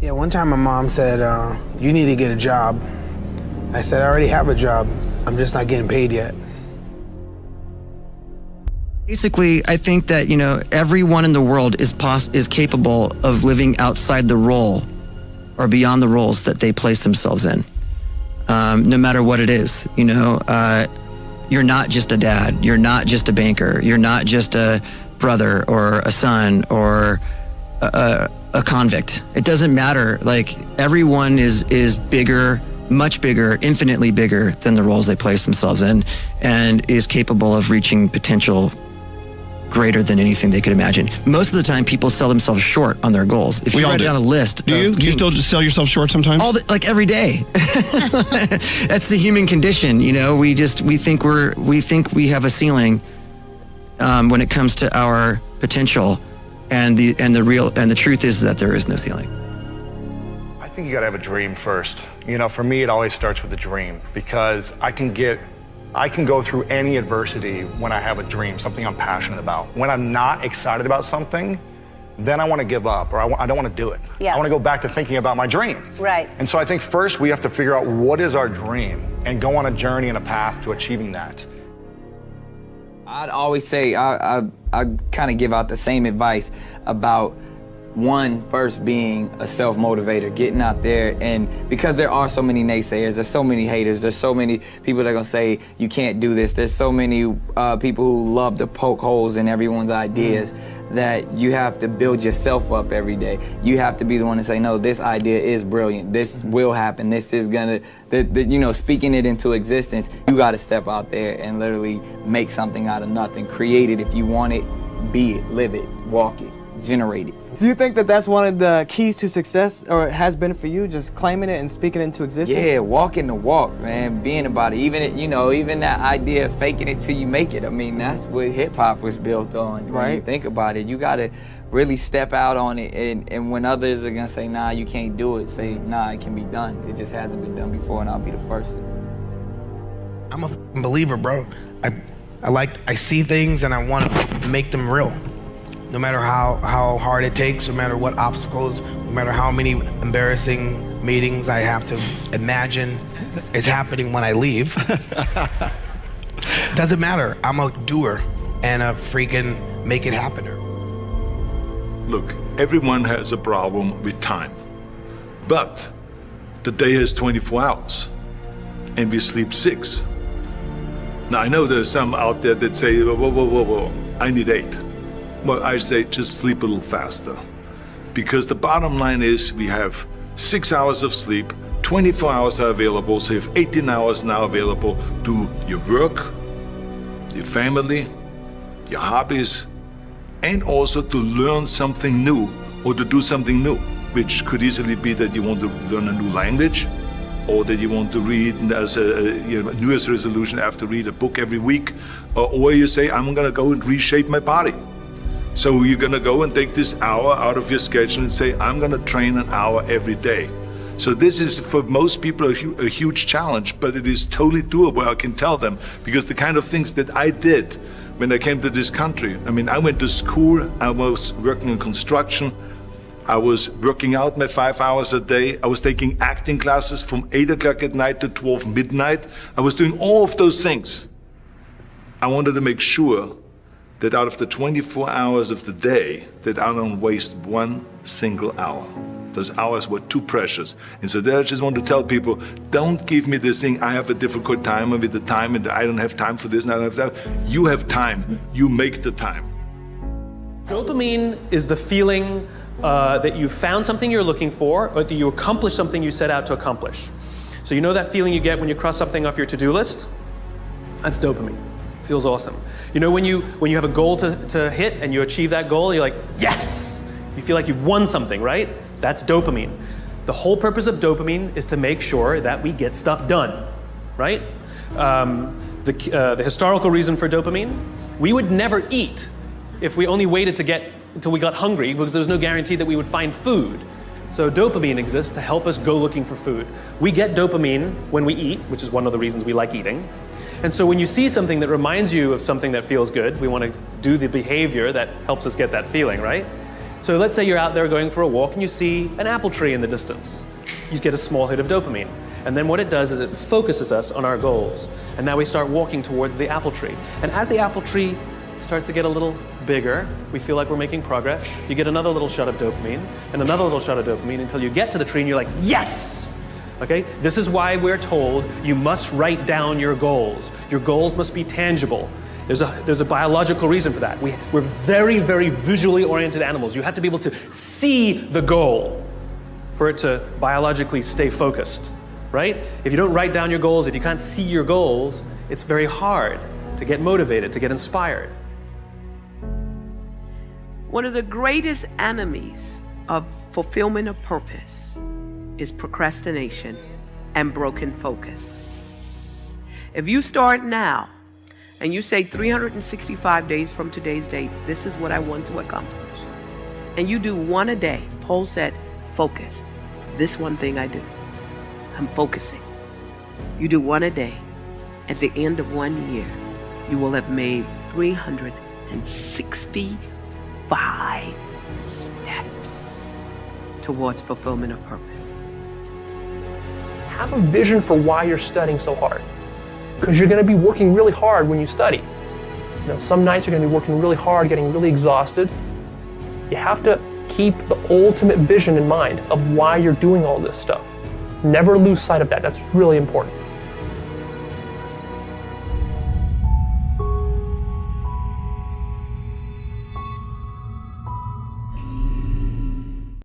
Yeah, one time my mom said, you need to get a job. I said, I already have a job. I'm just not getting paid yet. Basically, I think that, you know, everyone in the world is capable of living outside the role or beyond the roles that they place themselves in, no matter what it is. You know, you're not just a dad, you're not just a banker, you're not just a brother or a son or a convict. It doesn't matter. Like, everyone is bigger, much bigger, infinitely bigger than the roles they place themselves in, and is capable of reaching potential greater than anything they could imagine. Most of the time, people sell themselves short on their goals. If you write down a list, do you still just sell yourself short sometimes? Like every day. That's the human condition. You know, we think we have a ceiling when it comes to our potential, and the truth is that there is no ceiling. I think you gotta have a dream first. You know, for me, it always starts with a dream, because I can go through any adversity when I have a dream, something I'm passionate about. When I'm not excited about something, then I want to give up, or I don't want to do it. Yeah. I want to go back to thinking about my dream. Right. And so I think first we have to figure out what is our dream and go on a journey and a path to achieving that. I'd always say, I kind of give out the same advice about one, first being a self-motivator, getting out there, and because there are so many naysayers, there's so many haters, there's so many people that are gonna say you can't do this, there's so many people who love to poke holes in everyone's ideas, that you have to build yourself up every day. You have to be the one to say, no, this idea is brilliant, this will happen, this is gonna, you know, speaking it into existence. You gotta step out there and literally make something out of nothing. Create it if you want it, be it, live it, walk it, generate it. Do you think that that's one of the keys to success, or it has been for you, just claiming it and speaking it into existence? Yeah, walking the walk, man, being about it. Even, you know, even that idea of faking it till you make it. I mean, that's what hip hop was built on. Right. When you think about it, you gotta really step out on it, and when others are gonna say, nah, you can't do it, say, nah, it can be done. It just hasn't been done before, and I'll be the first. I'm a believer, bro. I see things and I want to make them real. No matter how hard it takes, no matter what obstacles, no matter how many embarrassing meetings I have to imagine is happening when I leave. Doesn't matter. I'm a doer and a freaking make it happener. Look, everyone has a problem with time, but the day has 24 hours and we sleep 6. Now, I know there's some out there that say, whoa, I need 8. Well, I say just sleep a little faster, because the bottom line is we have 6 hours of sleep, 24 hours are available, so you have 18 hours now available to your work, your family, your hobbies, and also to learn something new or to do something new, which could easily be that you want to learn a new language, or that you want to read as a New Year's resolution, I have to read a book every week, or you say, I'm gonna go and reshape my body. So you're gonna go and take this hour out of your schedule and say, I'm gonna train an hour every day. So this is, for most people, a huge challenge, but it is totally doable, I can tell them, because the kind of things that I did when I came to this country, I mean, I went to school, I was working in construction, I was working out my 5 hours a day, I was taking acting classes from 8 o'clock at night to 12 midnight, I was doing all of those things. I wanted to make sure that out of the 24 hours of the day, that I don't waste one single hour. Those hours were too precious. And so there I just want to tell people, don't give me this thing, I have a difficult time with the time and I don't have time for this and I don't have that. You have time, you make the time. Dopamine is the feeling that you found something you're looking for, or that you accomplished something you set out to accomplish. So you know that feeling you get when you cross something off your to-do list? That's dopamine. Feels awesome. You know when you have a goal to hit and you achieve that goal, you're like, yes! You feel like you've won something, right? That's dopamine. The whole purpose of dopamine is to make sure that we get stuff done, right? The historical reason for dopamine, we would never eat if we only waited until we got hungry, because there's no guarantee that we would find food. So dopamine exists to help us go looking for food. We get dopamine when we eat, which is one of the reasons we like eating. And so when you see something that reminds you of something that feels good, we want to do the behavior that helps us get that feeling, right? So let's say you're out there going for a walk and you see an apple tree in the distance. You get a small hit of dopamine. And then what it does is it focuses us on our goals. And now we start walking towards the apple tree. And as the apple tree starts to get a little bigger, we feel like we're making progress. You get another little shot of dopamine and another little shot of dopamine until you get to the tree and you're like, yes! Okay? This is why we're told you must write down your goals. Your goals must be tangible. There's a biological reason for that. We're very, very visually oriented animals. You have to be able to see the goal for it to biologically stay focused, right? If you don't write down your goals, if you can't see your goals, it's very hard to get motivated, to get inspired. One of the greatest enemies of fulfillment of purpose is procrastination and broken focus. If you start now and you say 365 days from today's date, this is what I want to accomplish, and you do one a day, Paul said, focus. This one thing I do, I'm focusing. You do one a day. At the end of 1 year, you will have made 365 steps towards fulfillment of purpose. Have a vision for why you're studying so hard. Because you're going to be working really hard when you study. You know, some nights you're going to be working really hard, getting really exhausted. You have to keep the ultimate vision in mind of why you're doing all this stuff. Never lose sight of that. That's really important.